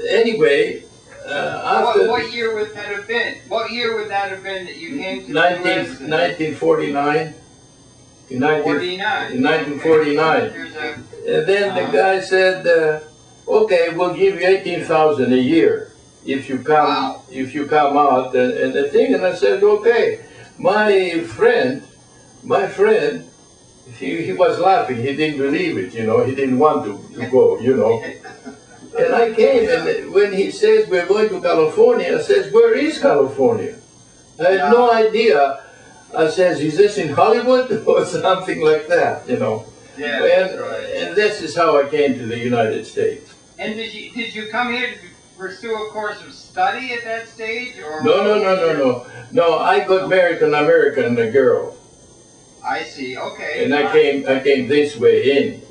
Anyway, after what year would that have been? What year would that have been that you came to the U.S.? 1949. In 1949. Okay. And then the guy said, okay, we'll give you 18,000 a year if you come out and the thing. And I said, okay. My friend, he was laughing. He didn't believe it, you know. He didn't want to go, you know. And I came, and when he says we're going to California, I says, where is California? I had no idea. I says, is this in Hollywood or something like that, you know? Yeah, and this is how I came to the United States. And did you come here to pursue a course of study at that stage, or No, I got married to an American girl. I see. Okay. And I came this way in.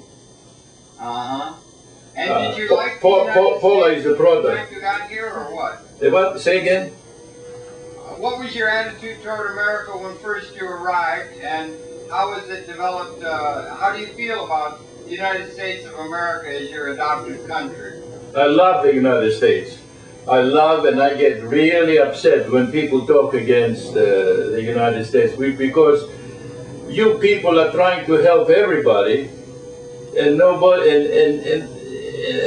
And did you like Paula is a product. When you got here, or what? What? Say again? What was your attitude toward America when first you arrived, and how was it developed? How do you feel about the United States of America as your adopted country? I love the United States. I love, and I get really upset when people talk against the United States, because you people are trying to help everybody, and nobody, and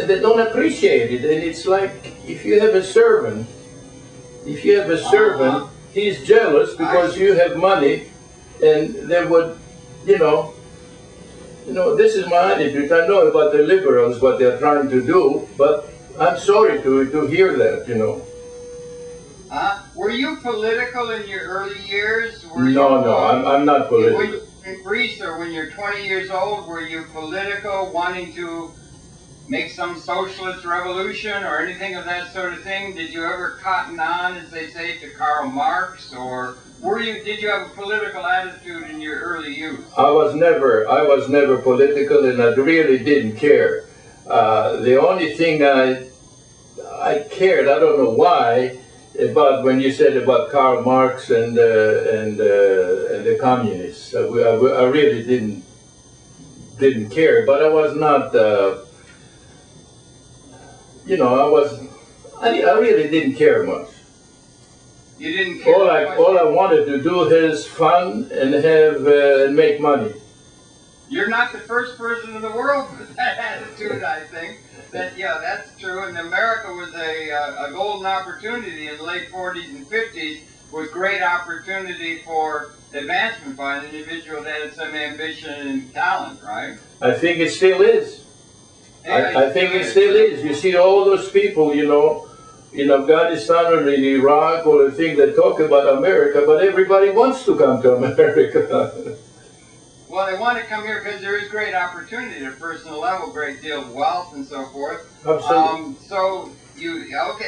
they don't appreciate it. And it's like if you have a servant, he's jealous because you have money, and they would, you know, this is my attitude. I know about the liberals, what they're trying to do, but I'm sorry to hear that, you know. Were you political in your early years? No, I'm not political. In Greece, or when you're 20 years old, were you political, wanting to make some socialist revolution or anything of that sort of thing? Did you ever cotton on, as they say, to Karl Marx, or did you have a political attitude in your early youth? I was never political, and I really didn't care. The only thing I cared, I don't know why, about when you said about Karl Marx and the communists. I really didn't care, but I was not. I really didn't care much. You didn't care. All I wanted to do is fun and have make money. You're not the first person in the world with that attitude, I think. That's true. And America was a golden opportunity in the late 40s and 50s, with great opportunity for advancement by an individual that had some ambition and talent, right? I think it still is. I think it still is. You see all those people, in Afghanistan or in Iraq or the thing that talk about America, but everybody wants to come to America. Well, they want to come here because there is great opportunity at a personal level, great deal of wealth and so forth. Absolutely.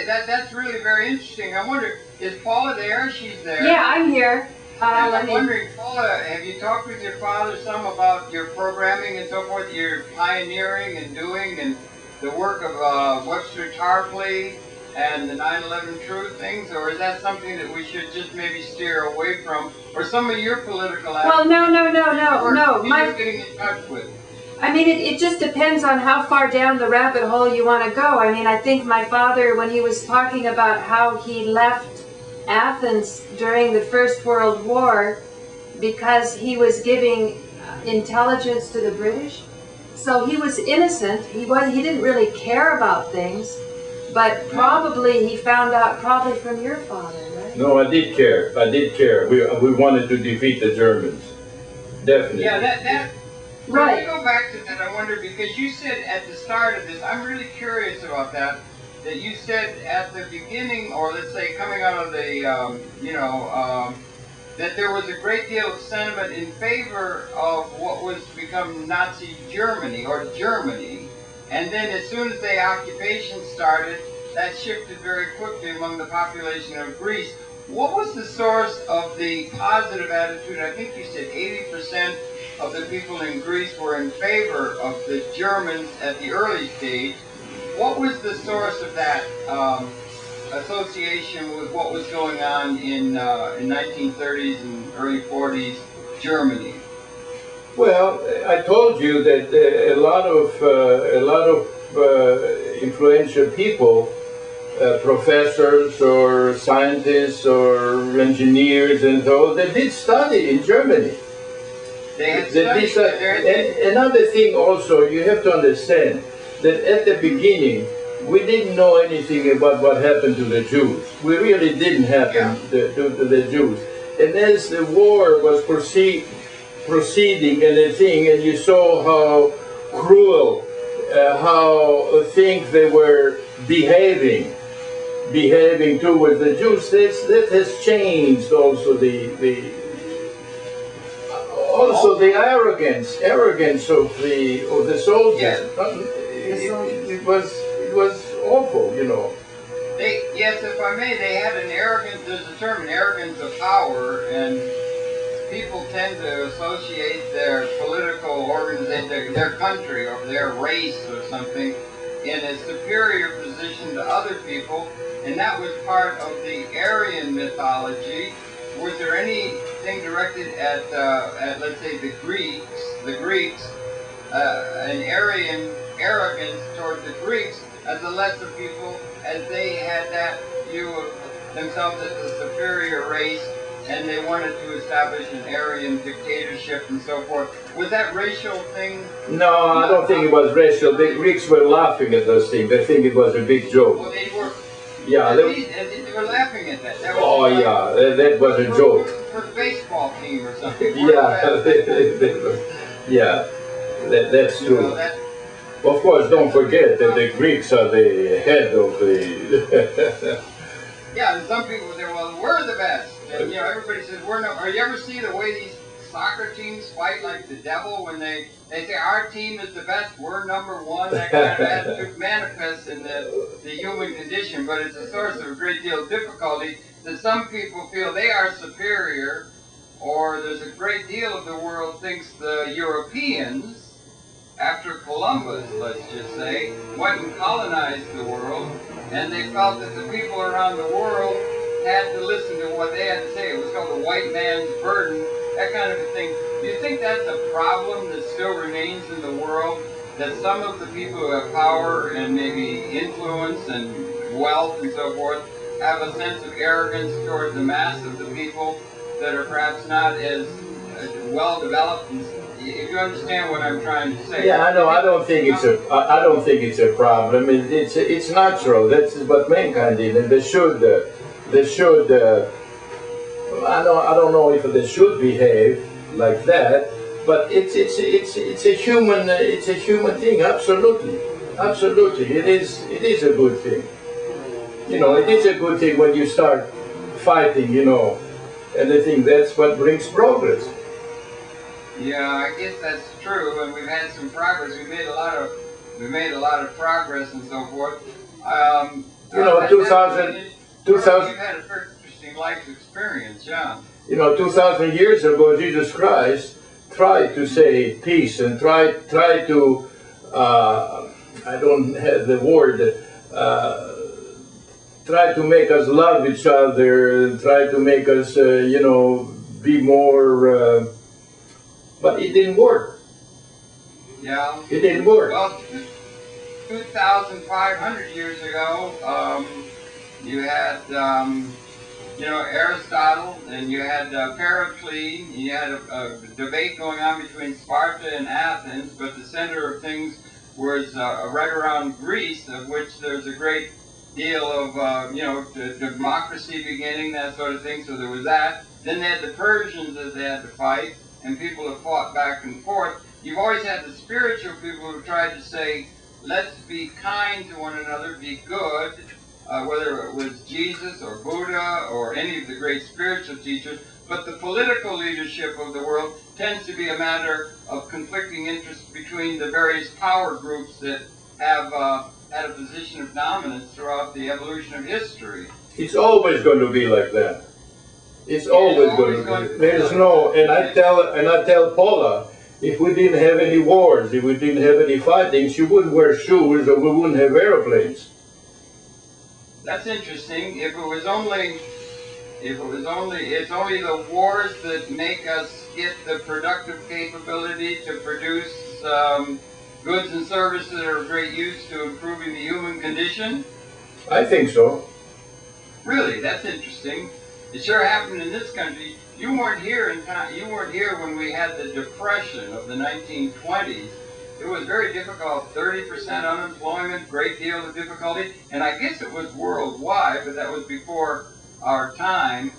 That's really very interesting. I wonder, is Paula there? She's there. Yeah, I'm here. I'm wondering, Paula, have you talked with your father some about your programming and so forth, your pioneering and doing, and the work of Webster Tarpley and the 9/11 Truth things, or is that something that we should just maybe steer away from, or some of your political Well, no. you're getting in touch with? I mean, it just depends on how far down the rabbit hole you want to go. I mean, I think my father, when he was talking about how he left Athens during the First World War because he was giving intelligence to the British, so he was innocent. He didn't really care about things, but probably he found out from your father, right? No, I did care. We wanted to defeat the Germans. Definitely. Yeah, right. When we go back to that, I wonder, because you said at the start of this, I'm really curious about that you said at the beginning, or let's say coming out of the, that there was a great deal of sentiment in favor of what was become Nazi Germany, or Germany, and then as soon as the occupation started, that shifted very quickly among the population of Greece. What was the source of the positive attitude? I think you said 80% of the people in Greece were in favor of the Germans at the early stage. What was the source of that association with what was going on in 1930s and early 40s Germany? Well, I told you that a lot of influential people, professors or scientists or engineers and so, they did study in Germany. They did study. And another thing also, you have to understand that at the beginning, we didn't know anything about what happened to the Jews. We really didn't happen to the Jews. And as the war was proceeding and you saw how cruel, how things they were behaving towards the Jews, that has changed also the arrogance of the soldiers. Yes. It was awful, you know. Yes, if I may, they had an arrogance. There's a term, arrogance of power, and people tend to associate their political organization, their country or their race or something, in a superior position to other people, and that was part of the Aryan mythology. Was there anything directed at let's say, the Greeks, an Aryan arrogance toward the Greeks as a lesser people, as they had that view of themselves as a superior race, and they wanted to establish an Aryan dictatorship and so forth. Was that racial thing? No, I don't think it was racial. The Greeks were laughing at those things. They think it was a big joke. Well, they were. Yeah, they were laughing at that. That was that was a joke. For the baseball team or something. That's true. Of course, don't forget that the Greeks are the head of the... Yeah, and some people say, well, we're the best. And, everybody says, we're no... Or you ever see the way these soccer teams fight like the devil when they say, our team is the best, we're number one? That kind of attitude manifests in the human condition, but it's a source of a great deal of difficulty that some people feel they are superior, or there's a great deal of the world thinks the Europeans, after Columbus, let's just say, went and colonized the world, and they felt that the people around the world had to listen to what they had to say. It was called the white man's burden, that kind of a thing. Do you think that's a problem that still remains in the world, that some of the people who have power and maybe influence and wealth and so forth have a sense of arrogance toward the mass of the people that are perhaps not as well developed? If you understand what I'm trying to say. Yeah, I know. I don't think it's a problem. It's natural. That's what mankind did, and they should. I don't know if they should behave like that, but it's a human thing. Absolutely. It is a good thing. It is a good thing when you start fighting. And I think that's what brings progress. Yeah, I guess that's true, and we've had some progress. We made a lot of progress and so forth. 2000. You've had a very interesting life experience, yeah. 2,000 years ago, Jesus Christ tried to say peace and tried to. I don't have the word. Try to make us love each other. Try to make us, be more. But it didn't work. Yeah. It didn't work. Well, 2,500 years ago, you had, Aristotle, and you had Pericles, and you had a debate going on between Sparta and Athens, but the center of things was right around Greece, of which there's a great deal of, democracy beginning, that sort of thing, so there was that. Then they had the Persians that they had to fight, and people have fought back and forth. You've always had the spiritual people who tried to say, let's be kind to one another, be good, whether it was Jesus or Buddha or any of the great spiritual teachers. But the political leadership of the world tends to be a matter of conflicting interests between the various power groups that have had a position of dominance throughout the evolution of history. It's always going to be like that. It's always going to be. There's no, and I tell Paula, if we didn't have any wars, if we didn't have any fighting, she wouldn't wear shoes, or we wouldn't have airplanes. That's interesting. It's only the wars that make us get the productive capability to produce goods and services that are of great use to improving the human condition? I think so. Really, that's interesting. It sure happened in this country. You weren't here in time. You weren't here when we had the Depression of the 1920s. It was very difficult. 30% unemployment, great deal of difficulty, and I guess it was worldwide, but that was before our time.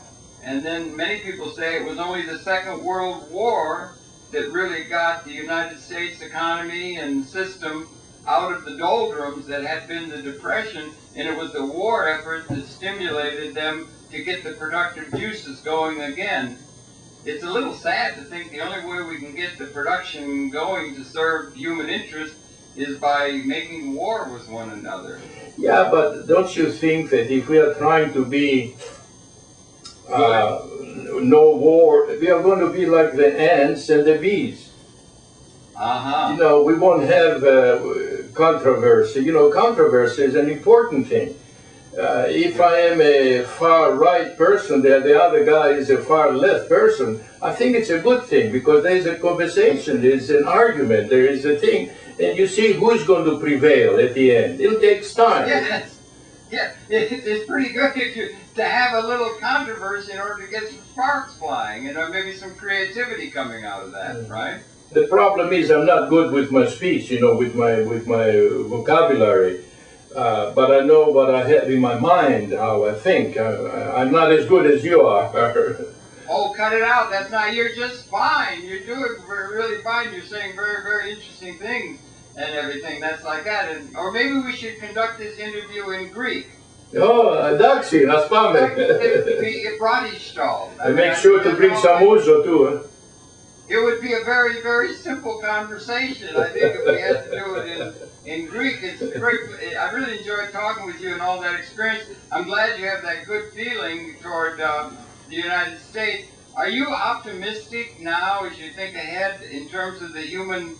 And then many people say it was only the Second World War that really got the United States economy and system out of the doldrums that had been the Depression, and it was the war effort that stimulated them to get the productive juices going again. It's a little sad to think the only way we can get the production going to serve human interest is by making war with one another. Yeah, but don't you think that if we are trying to be no war, we are going to be like the ants and the bees? Uh-huh. You know, we won't have controversy. You know, controversy is an important thing. If I am a far right person, the other guy is a far left person, I think it's a good thing because there is a conversation, there is an argument, there is a thing, and you see who's going to prevail at the end. It takes time. Yes. Yeah, it's pretty good to have a little controversy in order to get some sparks flying and maybe some creativity coming out of that, right? The problem is I'm not good with my speech, you know, with my vocabulary. But I know what I have in my mind, how I think. I'm not as good as you are. Oh, cut it out. That's not, you're just fine. You're doing really fine. You're saying very, very interesting things and everything. That's like that. And, or maybe we should conduct this interview in Greek. Oh, εντάξει, ας πάμε. And make sure to bring some ouzo too. Huh? It would be a very, very simple conversation. I think if we had to do it in Greek, it's great. I really enjoyed talking with you and all that experience. I'm glad you have that good feeling toward the United States. Are you optimistic now as you think ahead in terms of the human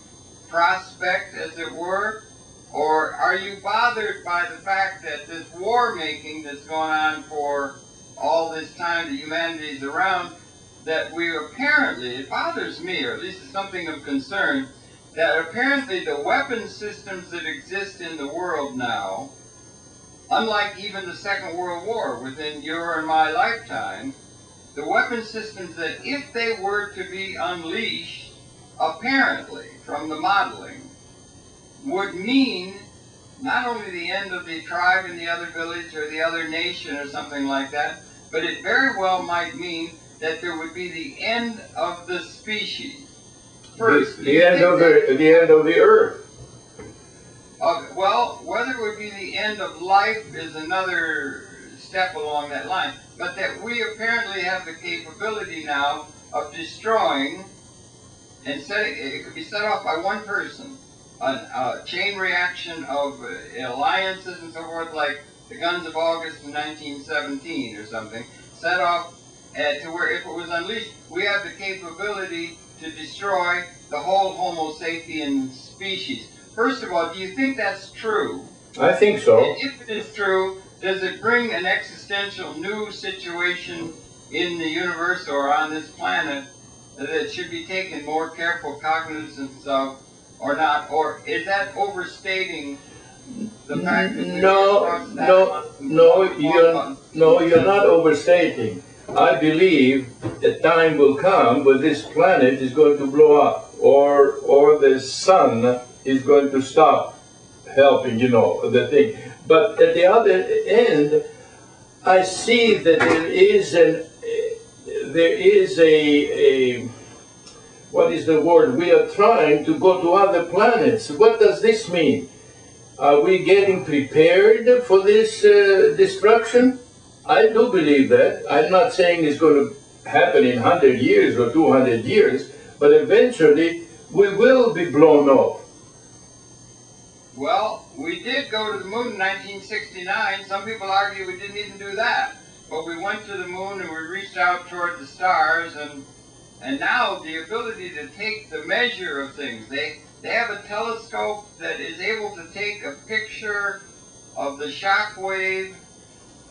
prospect, as it were? Or are you bothered by the fact that this war making that's going on for all this time that humanity is around, that we apparently, it bothers me, or at least it's something of concern, that apparently the weapon systems that exist in the world now, unlike even the Second World War within your and my lifetime, the weapon systems that if they were to be unleashed, apparently, from the modeling, would mean not only the end of the tribe in the other village or the other nation or something like that, but it very well might mean that there would be the end of the species. First, the end of the earth. Well, whether it would be the end of life is another step along that line, but that we apparently have the capability now of destroying, and it could be set off by one person, a chain reaction of alliances and so forth, like the guns of August in 1917 or something, set off to where if it was unleashed, we have the capability to destroy the whole Homo sapiens species. First of all, do you think that's true? I think so. And if it is true, does it bring an existential new situation in the universe or on this planet that should be taken more careful cognizance of, or not? Or is that overstating the fact that you're not overstating. I believe a time will come when this planet is going to blow up, or the sun is going to stop helping, you know, the thing. But at the other end, I see that there is a what is the word? We are trying to go to other planets. What does this mean? Are we getting prepared for this destruction? I do believe that. I'm not saying it's going to happen in 100 years or 200 years, but eventually we will be blown up. Well, we did go to the moon in 1969. Some people argue we didn't even do that. But we went to the moon and we reached out toward the stars, and now the ability to take the measure of things. They have a telescope that is able to take a picture of the shock wave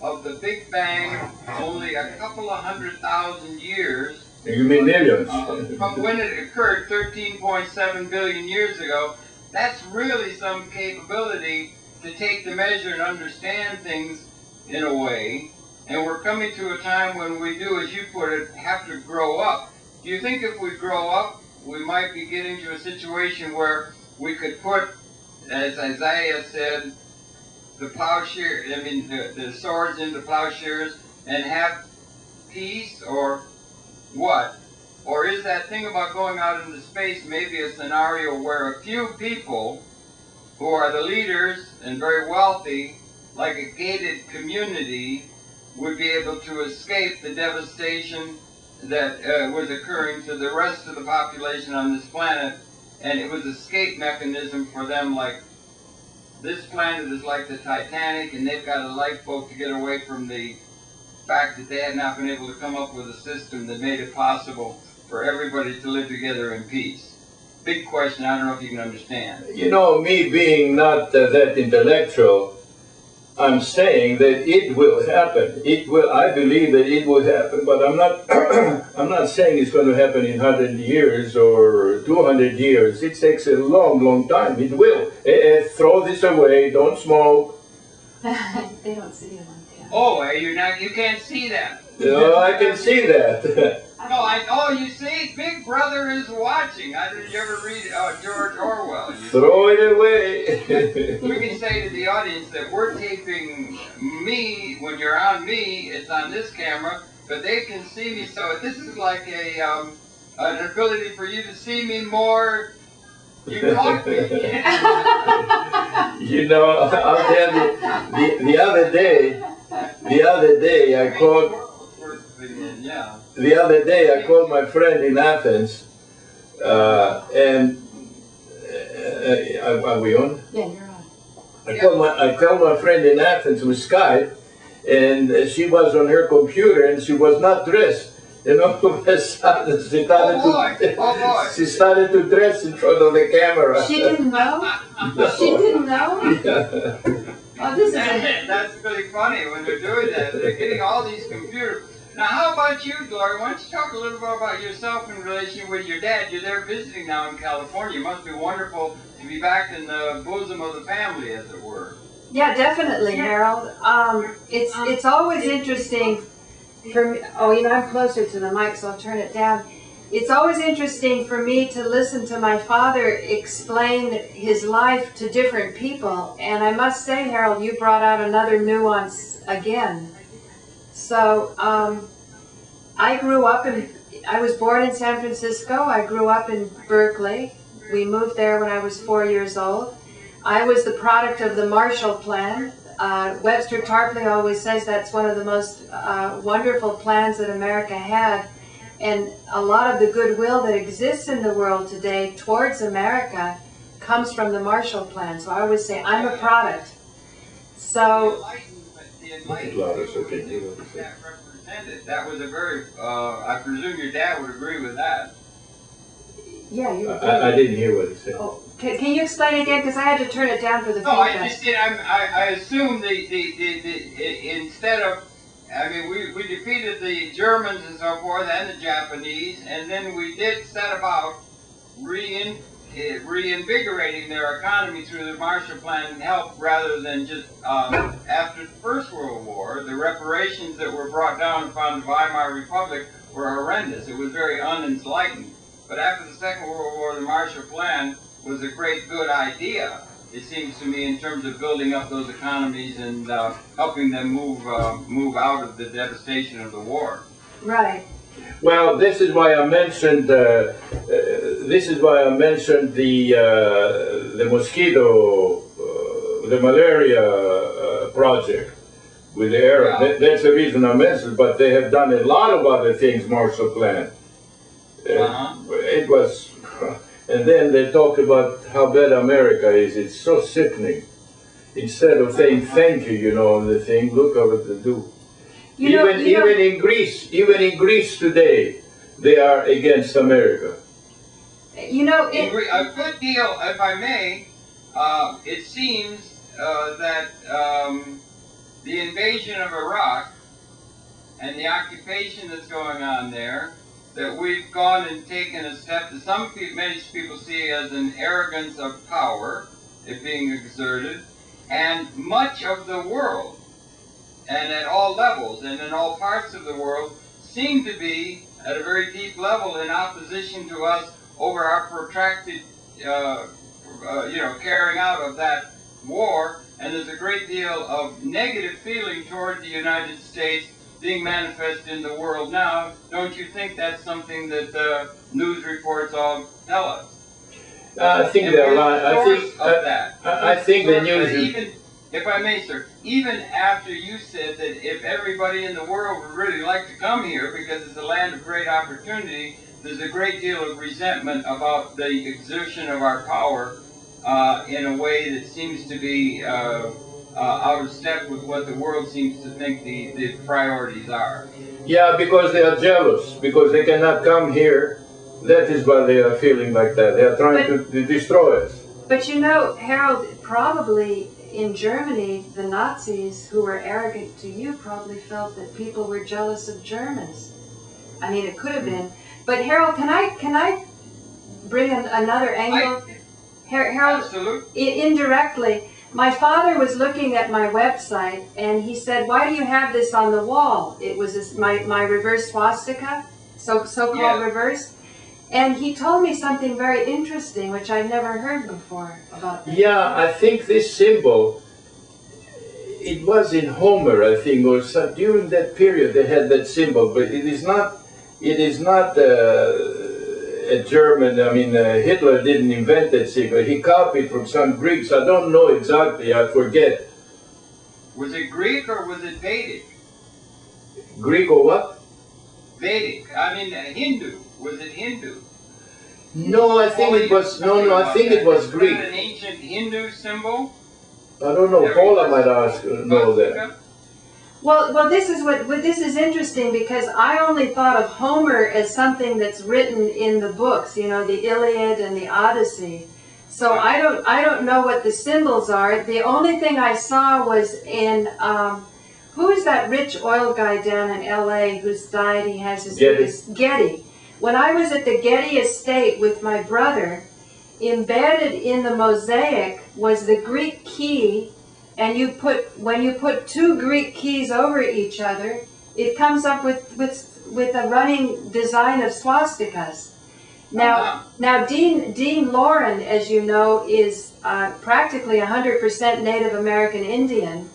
of the Big Bang only a couple of 100,000 years. You mean millions? From when it occurred 13.7 billion years ago. that's really some capability to take the measure and understand things in a way. And we're coming to a time when we do, as you put it, have to grow up. Do you think if we grow up, we might be getting to a situation where we could put, as Isaiah said, the plowshare, I mean, the swords into plowshares and have peace, or what? Or is that thing about going out into space maybe a scenario where a few people who are the leaders and very wealthy, like a gated community, would be able to escape the devastation that was occurring to the rest of the population on this planet, and it was an escape mechanism for them, like this planet is like the Titanic, and they've got a lifeboat to get away from the fact that they had not been able to come up with a system that made it possible for everybody to live together in peace. Big question, I don't know if you can understand. You know, me being not that intellectual, I'm saying that it will happen. It will. I believe that it will happen, but I'm not. I'm not saying it's going to happen in 100 years or 200 years. It takes a long, long time. It will. Throw this away. Don't smoke. They don't see it on camera. Oh, you're not. You can't see that. No, I can see that. Oh, you see, Big Brother is watching. Did you ever read George Orwell? Throw it away. We can say to the audience that we're taping me. When you're on me, it's on this camera, but they can see me. So this is like an ability for you to see me more. You caught me. You know, I'll tell you, the other day I called. Yeah. The other day I called my friend in Athens, and are we on? Yeah, you're on. I called my friend in Athens with Skype, and she was on her computer and she was not dressed. You know, she started to dress in front of the camera. She didn't know? She didn't know? Yeah. Oh, this is That's really funny when they're doing that. They're getting all these computers. Now, how about you, Gloria? Why don't you talk a little bit about yourself in relation with your dad? You're there visiting now in California. It must be wonderful to be back in the bosom of the family, as it were. Yeah, definitely, Harold. It's always interesting for me. Oh, you know, I'm closer to the mic, so I'll turn it down. It's always interesting for me to listen to my father explain his life to different people. And I must say, Harold, you brought out another nuance again. So, I was born in San Francisco. I grew up in Berkeley. We moved there when I was 4 years old. I was the product of the Marshall Plan. Webster Tarpley always says that's one of the most wonderful plans that America had. And a lot of the goodwill that exists in the world today towards America comes from the Marshall Plan. So I always say, I'm a product. So, that was a very, I presume your dad would agree with that. yeah, you I didn't hear what he said. Oh, can you explain again? Because I had to turn it down for the No, feedback. I just did. I assume instead of, I mean, we defeated the Germans and so forth and the Japanese, and then we did set about reinvigorating their economy through the Marshall Plan help, rather than just after the First World War, the reparations that were brought down upon the Weimar Republic were horrendous. It was very unenlightened. But after the Second World War, the Marshall Plan was a great good idea, it seems to me, in terms of building up those economies and helping them move out of the devastation of the war. Right. Well, this is why I mentioned the mosquito, the malaria project with the air. Yeah. That's the reason I mentioned. But they have done a lot of other things. Marshall Plan. It was, and then they talk about how bad America is. It's so sickening. Instead of saying thank you, you know, on the thing, look at what they do. Even in Greece today, they are against America. You know, a good deal, if I may. It seems that the invasion of Iraq and the occupation that's going on there, that we've gone and taken a step that many people see as an arrogance of power, it being exerted, and much of the world, and at all levels and in all parts of the world, seem to be at a very deep level in opposition to us over our protracted, carrying out of that war. And there's a great deal of negative feeling toward the United States being manifest in the world now. Don't you think that's something that news reports all tell us? I think they're right. I think the news is... Even, if I may, sir, even after you said that if everybody in the world would really like to come here because it's a land of great opportunity, there's a great deal of resentment about the exertion of our power in a way that seems to be out of step with what the world seems to think the priorities are. Yeah, because they are jealous, because they cannot come here. That is why they are feeling like that. They are trying to destroy us. But you know, Harold, probably in Germany, the Nazis who were arrogant to you probably felt that people were jealous of Germans. I mean, it could have been. But Harold, can I bring another angle? Harold, absolutely. Indirectly, my father was looking at my website and he said, "Why do you have this on the wall?" It was my reverse swastika, so-called reverse. And he told me something very interesting, which I'd never heard before about that. Yeah, I think this symbol, it was in Homer, I think, or so, during that period they had that symbol, but it is not a German, I mean, Hitler didn't invent that symbol. He copied from some Greeks. I don't know exactly, I forget. Was it Greek or was it Vedic? Greek or what? Vedic, I mean Hindu. Was it Hindu? No, I think it was, I think it was Greek. Is that an ancient Hindu symbol? I don't know, Paula might know that. Well, this is interesting because I only thought of Homer as something that's written in the books, you know, the Iliad and the Odyssey. So I don't know what the symbols are. The only thing I saw was in who is that rich oil guy down in L.A. who's died? He has his Getty. When I was at the Getty estate with my brother, embedded in the mosaic was the Greek key. And when you put two Greek keys over each other, it comes up with a running design of swastikas. Now Dean Lauren, as you know, is practically 100% Native American Indian,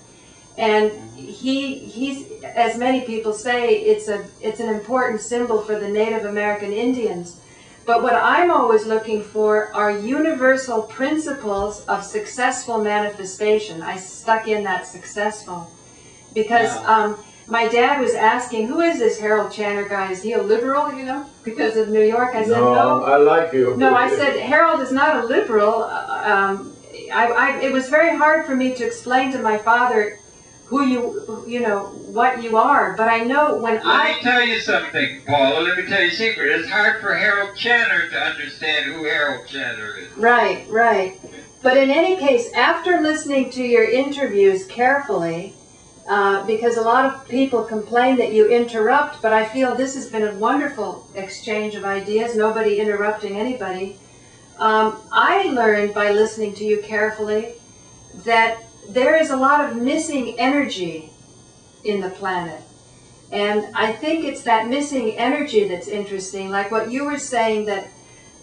and he's, as many people say, it's an important symbol for the Native American Indians. But what I'm always looking for are universal principles of successful manifestation. I stuck in that successful because my dad was asking, who is this Harold Channer guy? Is he a liberal, you know, because of New York? I said, no. I like you. No, I said, Harold is not a liberal. It was very hard for me to explain to my father who you know, what you are, but I know when Let me tell you something, Paula, let me tell you a secret. It's hard for Harold Channer to understand who Harold Channer is. Right, right. But in any case, after listening to your interviews carefully, because a lot of people complain that you interrupt, but I feel this has been a wonderful exchange of ideas, nobody interrupting anybody. I learned by listening to you carefully that there is a lot of missing energy in the planet. And I think it's that missing energy that's interesting, like what you were saying, that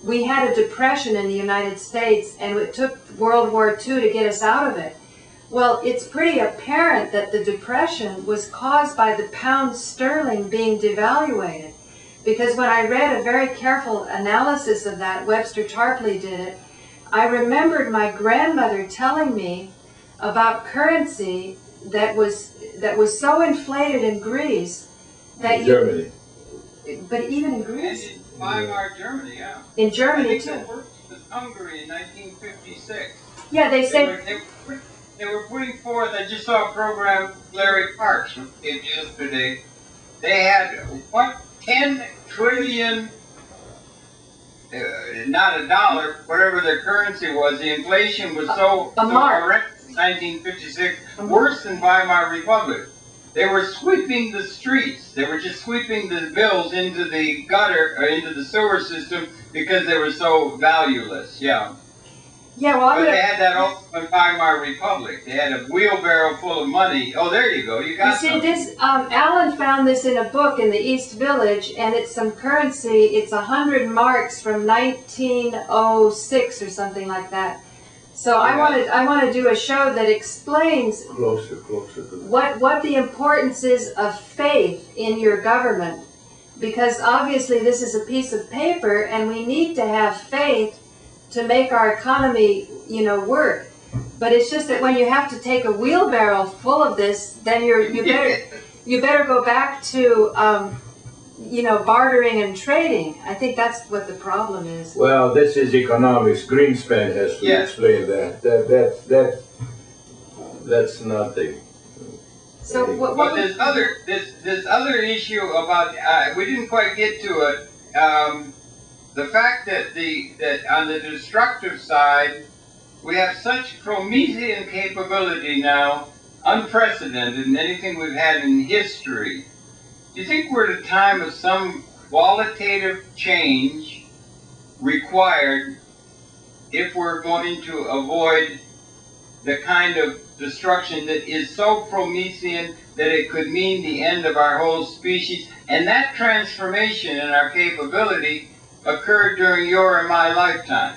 we had a depression in the United States and it took World War II to get us out of it. Well, it's pretty apparent that the depression was caused by the pound sterling being devaluated. Because when I read a very careful analysis of that, Webster Tarpley did it, I remembered my grandmother telling me about currency that was so inflated in Greece that Germany. But even in Greece. And in Weimar, Germany, yeah. In Germany too. It worked with Hungary in 1956. Yeah, they say they were putting forth. I just saw a program. Larry Parks did yesterday. They had 10 trillion. Not a dollar, whatever their currency was. The inflation was so horrendous. 1956, worse than Weimar Republic. they were sweeping the streets. They were just sweeping the bills into the gutter or into the sewer system because they were so valueless. Yeah. Yeah, well, but they had that also in Weimar Republic. They had a wheelbarrow full of money. Oh, there you go. You got something. This, Alan found this in a book in the East Village, and it's some currency. It's 100 marks from 1906 or something like that. So yeah. I want to do a show that explains closer what the importance is of faith in your government, because obviously this is a piece of paper, and we need to have faith to make our economy, you know, work. But it's just that when you have to take a wheelbarrow full of this, then you better go back to you know, bartering and trading. I think that's what the problem is. Well, this is economics. Greenspan has to explain that. That's nothing. So what but this other issue about we didn't quite get to it. The fact that on the destructive side, we have such Promethean capability now, unprecedented in anything we've had in history. Do you think we're at a time of some qualitative change required if we're going to avoid the kind of destruction that is so Promethean that it could mean the end of our whole species? And that transformation in our capability occurred during your and my lifetime.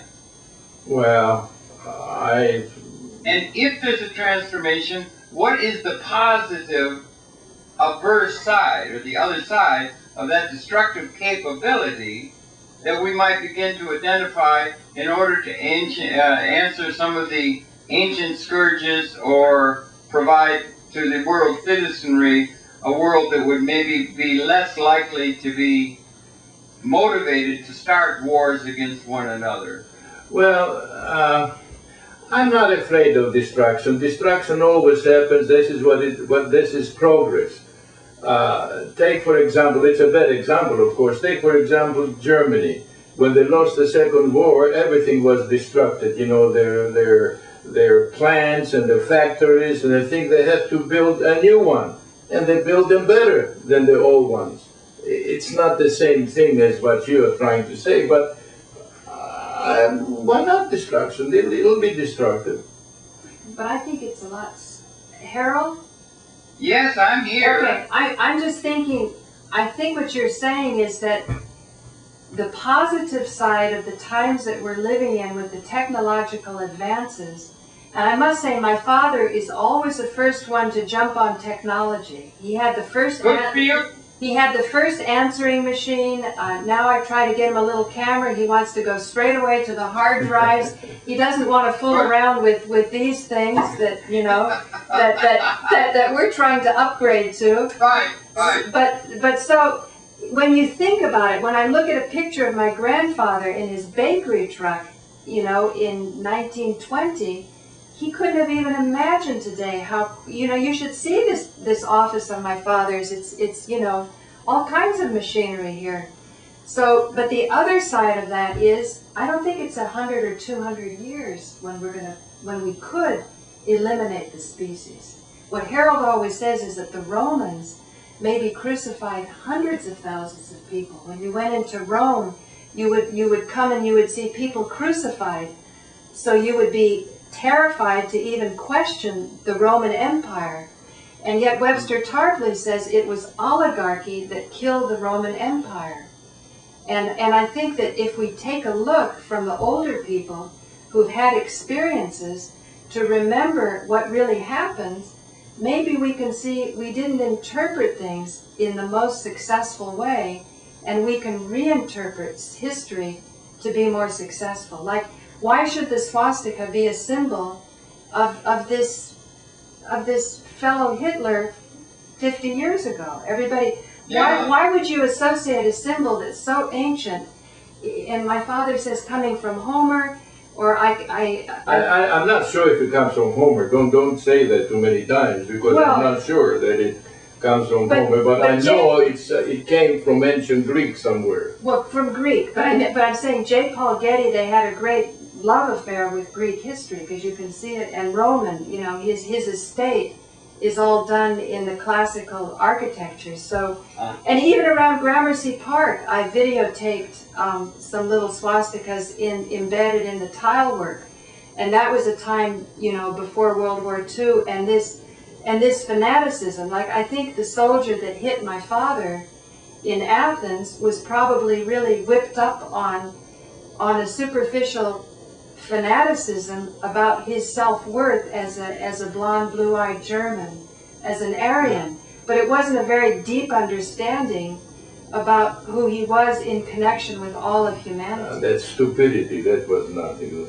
Well, And if there's a transformation, what is the positive averse side, or the other side, of that destructive capability that we might begin to identify in order to answer some of the ancient scourges, or provide to the world citizenry a world that would maybe be less likely to be motivated to start wars against one another? Well, I'm not afraid of destruction. Destruction always happens. This is this is progress. Take, for example, it's a bad example, of course. Take, for example, Germany. When they lost the Second War, everything was destructed. You know, their plants and their factories, and they think they have to build a new one, and they build them better than the old ones. It's not the same thing as what you are trying to say, but why not destruction? It'll be destructive. But I think it's a lot. Harold? Yes, I'm here. Okay, I'm just thinking, I think what you're saying is that the positive side of the times that we're living in with the technological advances, and I must say my father is always the first one to jump on technology. He had the first... He had the first answering machine. Now I try to get him a little camera. He wants to go straight away to the hard drives. He doesn't want to fool around with these things that, you know, that we're trying to upgrade to. Right. But so when you think about it, when I look at a picture of my grandfather in his bakery truck, you know, in 1920, he couldn't have even imagined today how, you know, you should see this office of my father's. It's you know, all kinds of machinery here. So, but the other side of that is, I don't think it's 100 or 200 years when we could eliminate the species. What Harold always says is that the Romans maybe crucified hundreds of thousands of people. When you went into Rome, you would come and you would see people crucified. So you would be terrified to even question the Roman Empire. And yet Webster Tarpley says it was oligarchy that killed the Roman Empire. And I think that if we take a look from the older people who've had experiences to remember what really happens, maybe we can see we didn't interpret things in the most successful way, and we can reinterpret history to be more successful. Like, why should the swastika be a symbol of this fellow Hitler 50 years ago? Everybody, why would you associate a symbol that's so ancient? And my father says coming from Homer, or I'm not sure if it comes from Homer. Don't say that too many times, because I'm not sure that it comes from Homer. But I know it came from ancient Greek somewhere. Well, from Greek, but I'm saying J. Paul Getty, they had a great love affair with Greek history, because you can see it, and Roman, you know, his estate is all done in the classical architecture. So, and even around Gramercy Park, I videotaped some little swastikas embedded in the tile work, and that was a time, you know, before World War II, and this fanaticism. Like, I think the soldier that hit my father in Athens was probably really whipped up on a superficial fanaticism about his self-worth as a blonde, blue-eyed German, as an Aryan. But it wasn't a very deep understanding about who he was in connection with all of humanity. That's stupidity. That was nothing.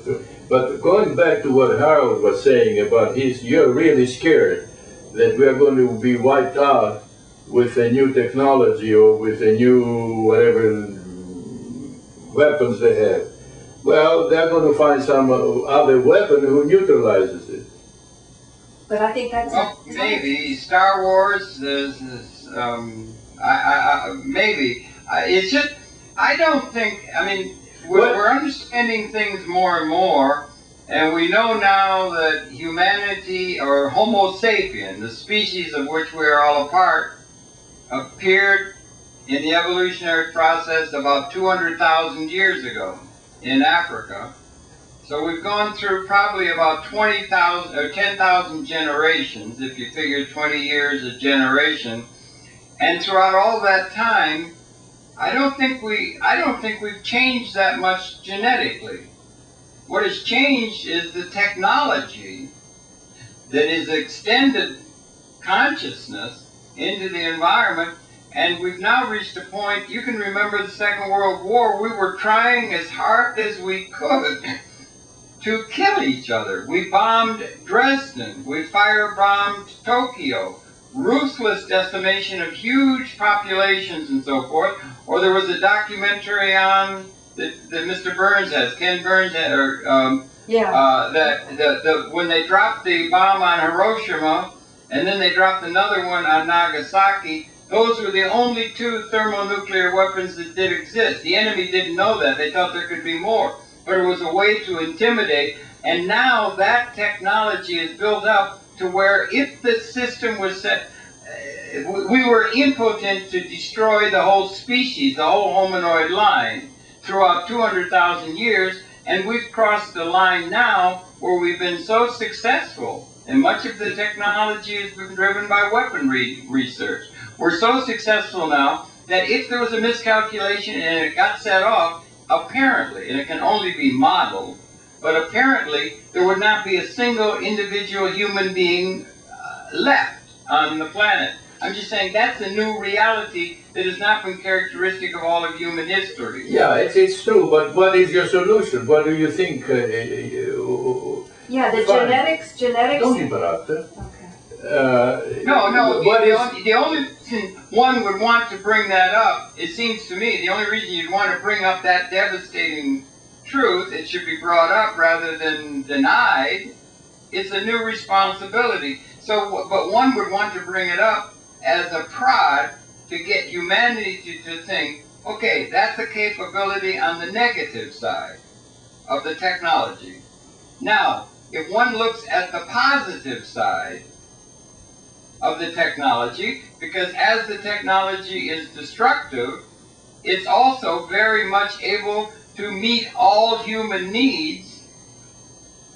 But going back to what Harold was saying about you're really scared that we are going to be wiped out with a new technology or with a new whatever weapons they have. Well, they're going to find some other weapon who neutralizes it. But I think that's... Well, maybe. Star Wars, maybe. It's just, I don't think, I mean, we're understanding things more and more, and we know now that humanity, or Homo sapien, the species of which we are all a part, appeared in the evolutionary process about 200,000 years ago in Africa. So we've gone through probably about 20,000 or 10,000 generations, if you figure 20 years a generation. And throughout all that time, I don't think we've changed that much genetically. What has changed is the technology that is extended consciousness into the environment. And we've now reached a point, you can remember the Second World War, we were trying as hard as we could to kill each other. We bombed Dresden, we firebombed Tokyo, ruthless decimation of huge populations and so forth. Or there was a documentary on that Mr. Burns has, Ken Burns had, when they dropped the bomb on Hiroshima, and then they dropped another one on Nagasaki. Those were the only two thermonuclear weapons that did exist. The enemy didn't know that. They thought there could be more. But it was a way to intimidate. And now that technology is built up to where if the system was set, we were impotent to destroy the whole species, the whole hominoid line, throughout 200,000 years. And we've crossed the line now where we've been so successful. And much of the technology has been driven by weaponry research. We're so successful now that if there was a miscalculation and it got set off, apparently, and it can only be modeled, but apparently there would not be a single individual human being left on the planet. I'm just saying that's a new reality that has not been characteristic of all of human history. Yeah, it's true, but what is your solution? What do you think? Yeah, the genetics... Don't interrupt. Okay. No, the only reason one would want to bring that up, it seems to me, the only reason you'd want to bring up that devastating truth, it should be brought up rather than denied, it's a new responsibility. So, but one would want to bring it up as a prod to get humanity to think, okay, that's a capability on the negative side of the technology. Now, if one looks at the positive side of the technology, because as the technology is destructive, it's also very much able to meet all human needs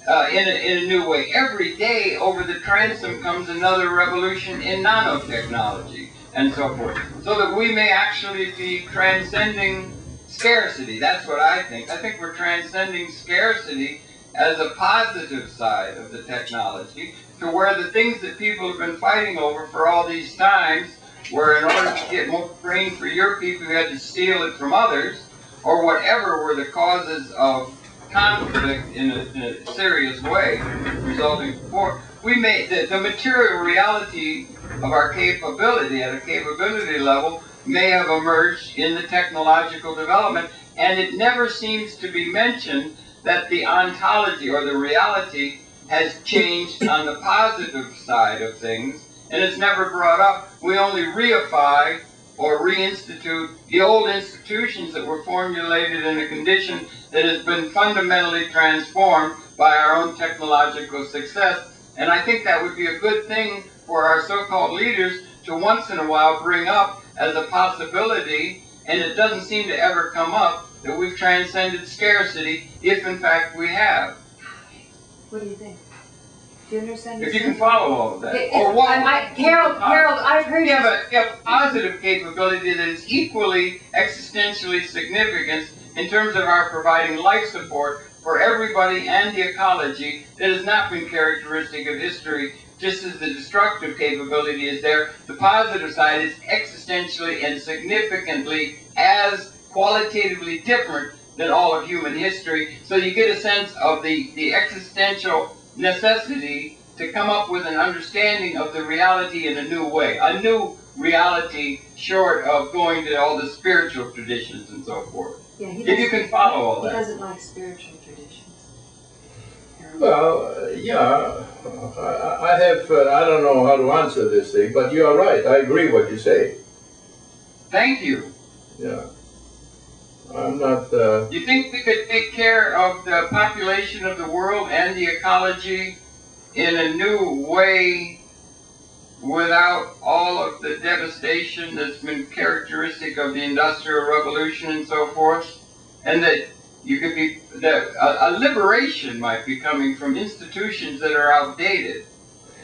in a new way. Every day over the transom comes another revolution in nanotechnology and so forth, so that we may actually be transcending scarcity. That's what I think. I think we're transcending scarcity as a positive side of the technology, to where the things that people have been fighting over for all these times, where in order to get more grain for your people, you had to steal it from others, or whatever were the causes of conflict in a serious way, resulting in war. We may, the material reality of our capability at a capability level may have emerged in the technological development, and it never seems to be mentioned that the ontology or the reality has changed on the positive side of things, and it's never brought up. We only reify or reinstitute the old institutions that were formulated in a condition that has been fundamentally transformed by our own technological success. And I think that would be a good thing for our so-called leaders to once in a while bring up as a possibility, and it doesn't seem to ever come up, that we've transcended scarcity, if in fact we have. What do you think? Do you understand? If you can follow all of that. Or what? Harold, I've heard you have a positive capability that is equally existentially significant in terms of our providing life support for everybody and the ecology that has not been characteristic of history. Just as the destructive capability is there, the positive side is existentially and significantly as qualitatively different than all of human history. So you get a sense of the existential necessity to come up with an understanding of the reality in a new way. A new reality short of going to all the spiritual traditions and so forth. Yeah, if you can follow all that. He doesn't like spiritual traditions. Well, yeah, I have, I don't know how to answer this thing, but you are right. I agree what you say. Thank you. Yeah. I'm not... You think we could take care of the population of the world and the ecology in a new way without all of the devastation that's been characteristic of the Industrial Revolution and so forth? And that you could be, that a liberation might be coming from institutions that are outdated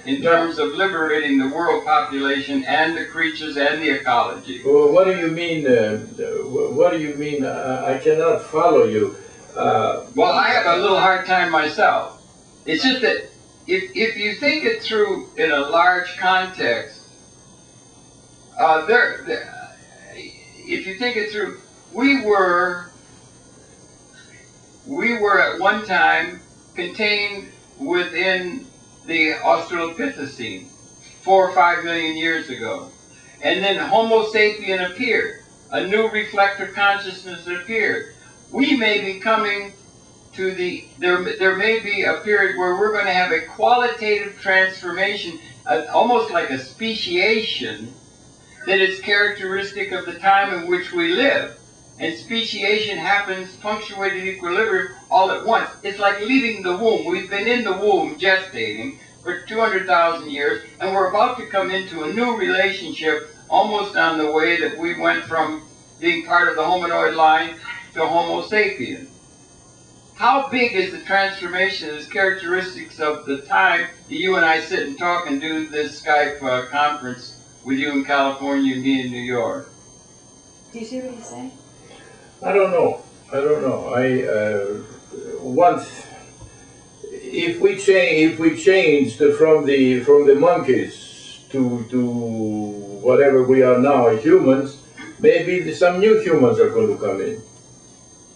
in terms of liberating the world population and the creatures and the ecology. Well, what do you mean? What do you mean? I cannot follow you. Well, I have a little hard time myself. It's just that if you think it through in a large context, if you think it through, we were at one time contained within the Australopithecine 4 or 5 million years ago. And then Homo sapien appeared. A new reflective consciousness appeared. We may be coming to there may be a period where we're going to have a qualitative transformation, almost like a speciation, that is characteristic of the time in which we live. And speciation happens, punctuated equilibrium, all at once. It's like leaving the womb. We've been in the womb gestating for 200,000 years, and we're about to come into a new relationship, almost on the way that we went from being part of the hominoid line to Homo sapien. How big is the transformation as characteristics of the time that you and I sit and talk and do this Skype conference with you in California and me in New York? Do you see what he's saying? I don't know. I don't know. If we changed from the monkeys to whatever we are now, humans, maybe some new humans are going to come in.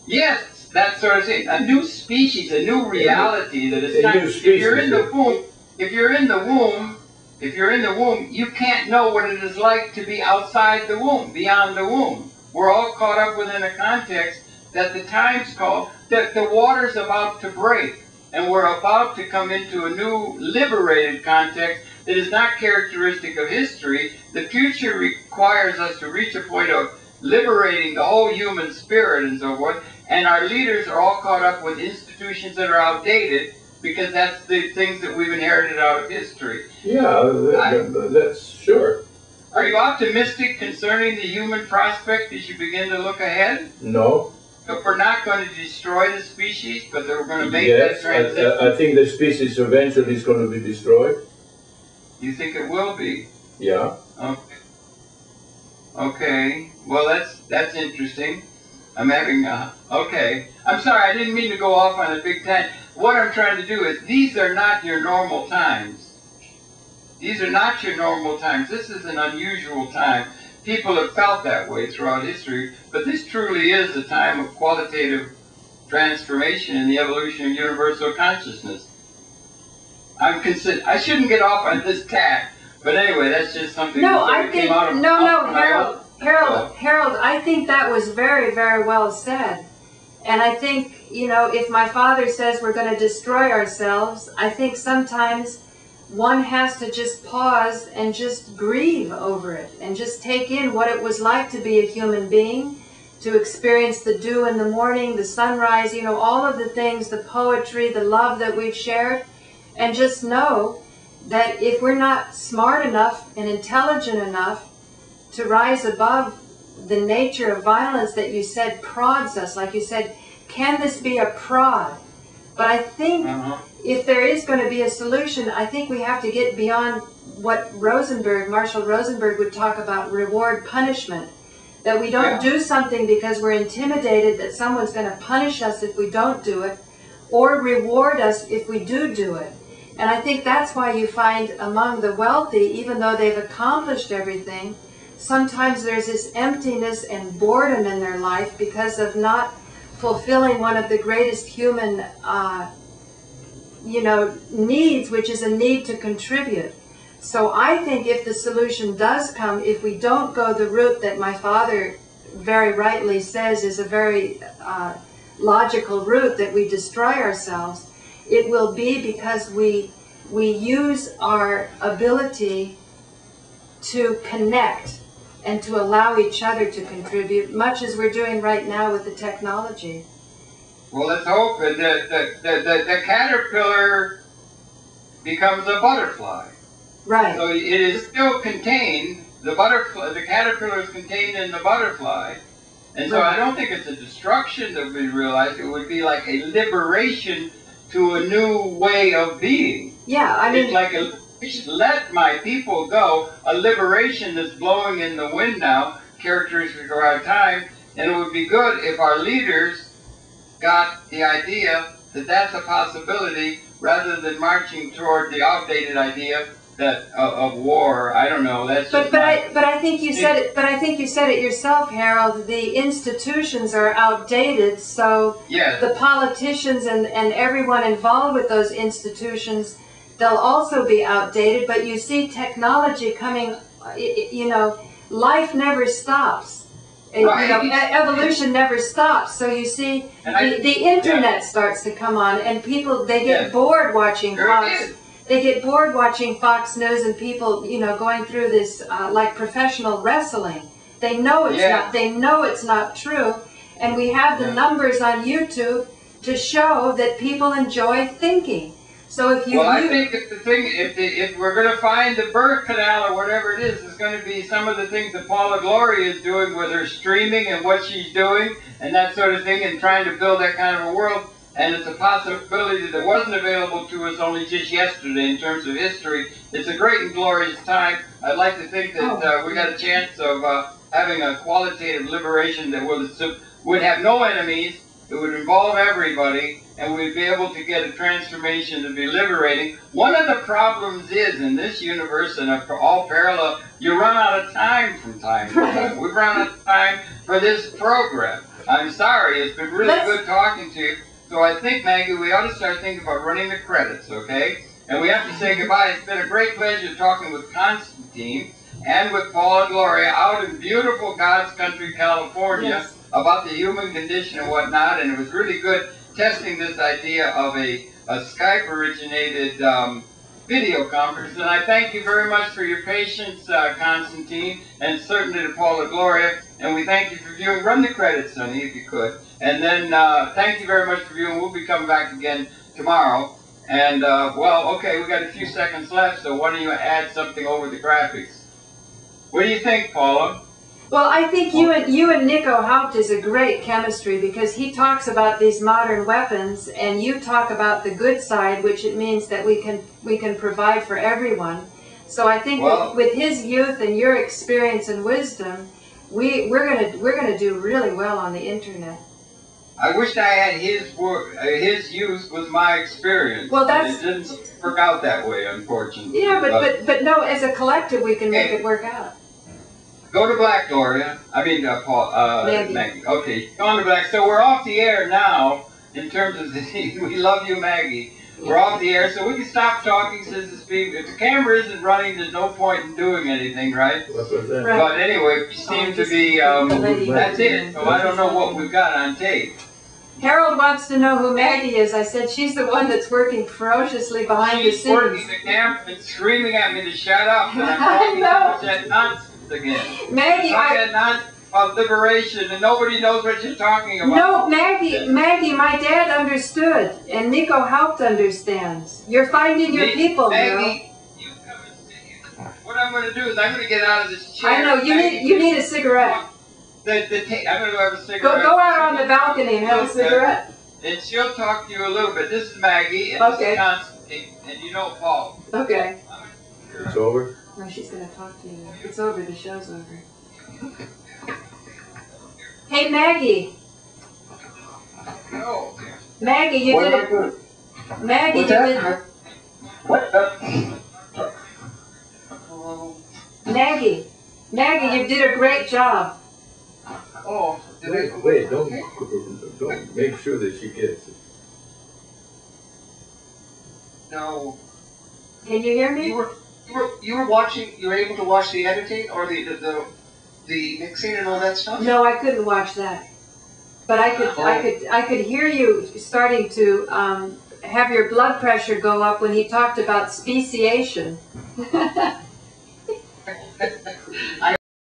Yes, that sort of thing. A new species, a new reality that is not. If you're in the womb, you can't know what it is like to be outside the womb, beyond the womb. We're all caught up within a context that the Times call that the water's about to break, and we're about to come into a new liberated context that is not characteristic of history. The future requires us to reach a point of liberating the whole human spirit and so forth, and our leaders are all caught up with institutions that are outdated because that's the things that we've inherited out of history. Yeah, that's sure. Are you optimistic concerning the human prospect as you begin to look ahead? No. So we're not going to destroy the species, but we're going to make that transition? I think the species eventually is going to be destroyed. You think it will be? Yeah. Okay. Okay. Well, that's interesting. I'm having okay. I'm sorry, I didn't mean to go off on a big tangent. What I'm trying to do is, these are not your normal times. These are not your normal times. This is an unusual time. People have felt that way throughout history, but this truly is a time of qualitative transformation in the evolution of universal consciousness. I shouldn't get off on this tack, but anyway, that's just something that came out of Harold, I think that was very, very well said. And I think, if my father says we're going to destroy ourselves, I think sometimes one has to just pause and just grieve over it and just take in what it was like to be a human being, to experience the dew in the morning, the sunrise, all of the things, the poetry, the love that we've shared, and just know that if we're not smart enough and intelligent enough to rise above the nature of violence that you said prods us, like you said, can this be a prod? But I think if there is going to be a solution, I think we have to get beyond what Marshall Rosenberg would talk about, reward punishment. That we don't do something because we're intimidated that someone's going to punish us if we don't do it, or reward us if we do it. And I think that's why you find among the wealthy, even though they've accomplished everything, sometimes there's this emptiness and boredom in their life because of not fulfilling one of the greatest human needs, which is a need to contribute. So I think if the solution does come, if we don't go the route that my father very rightly says is a very logical route, that we destroy ourselves, it will be because we use our ability to connect and to allow each other to contribute, much as we're doing right now with the technology. Well, let's hope that the caterpillar becomes a butterfly. Right. So it is still contained, the caterpillar is contained in the butterfly. And so I don't think it's a destruction that we realize. It would be like a liberation to a new way of being. Yeah, I mean, it's like let my people go, a liberation that's blowing in the wind now, characteristic of our time. And it would be good if our leaders got the idea that that's a possibility, rather than marching toward the outdated idea that of war. I don't know. That's but I think you said it. But I think you said it yourself, Harold. The institutions are outdated, so the politicians and everyone involved with those institutions, they'll also be outdated. But you see technology coming. Life never stops. Right. Evolution never stops. So you see, the internet starts to come on, and people, they get bored watching Fox. They get bored watching Fox News and people, going through this like professional wrestling. They know it's not. They know it's not true, and we have the numbers on YouTube to show that people enjoy thinking. So if you, I think that the thing, if we're going to find the birth canal or whatever it is going to be some of the things that Paula Gloria is doing with her streaming and what she's doing and that sort of thing, and trying to build that kind of a world. And it's a possibility that wasn't available to us only just yesterday in terms of history. It's a great and glorious time. I'd like to think that we got a chance of having a qualitative liberation that would have no enemies. It would involve everybody, and we'd be able to get a transformation to be liberating. One of the problems is, in this universe, and all parallel, you run out of time from time to time. We've run out of time for this program. I'm sorry, it's been really good talking to you. So I think, Maggie, we ought to start thinking about running the credits, okay? And we have to say goodbye. It's been a great pleasure talking with Constantine and with Paula Gloria out in beautiful God's country, California, about the human condition and whatnot. And it was really good testing this idea of a Skype-originated video conference. And I thank you very much for your patience, Constantine, and certainly to Paula Gloria. And we thank you for viewing. Run the credits, honey, if you could. And then thank you very much for viewing. We'll be coming back again tomorrow. And, well, okay, we got a few seconds left, so why don't you add something over the graphics? What do you think, Paula? Well, I think you and Nico Haupt is a great chemistry, because he talks about these modern weapons, and you talk about the good side, which it means that we can provide for everyone. So I think with his youth and your experience and wisdom, we're gonna do really well on the internet. I wished I had his use with my experience. Well, it didn't work out that way, unfortunately. Yeah, but no, as a collective, we can make it work out. Go to Black, Gloria. I mean, Maggie. Okay, go on to Black. So we're off the air now. In terms of we love you, Maggie. We're off the air, so we can stop talking, says the speaker. If the camera isn't running, there's no point in doing anything, right? Right. But anyway, we seem to be. That's it. So I don't know what we've got on tape. Harold wants to know who Maggie is. I said she's the one that's working ferociously behind the scenes. She's working the camera and screaming at me to shut up. And I'm talking that nonsense again. Maggie, that nonsense of liberation, and nobody knows what you're talking about. No, Maggie, my dad understood, and Nico Haupt understands. You're finding your people, Maggie, to do is I'm going to get out of this chair. I know, you need a cigarette. I'm going to go have a cigarette. Go out on the balcony and have a cigarette. And she'll talk to you a little bit. This is Maggie, and Okay. this is Constantine, and you know Paul. Okay. It's over? No, she's going to talk to you. It's over. The show's over. Hey, Maggie. No. Maggie, you What did am I it. doing? Maggie, What's you that? did. What? Maggie, you did a great job. Oh, Wait, don't make sure that she gets it. No. Can you hear me? You were watching. You were able to watch the editing or the mixing and all that stuff. No, I couldn't watch that. But I could hear you starting to have your blood pressure go up when he talked about speciation.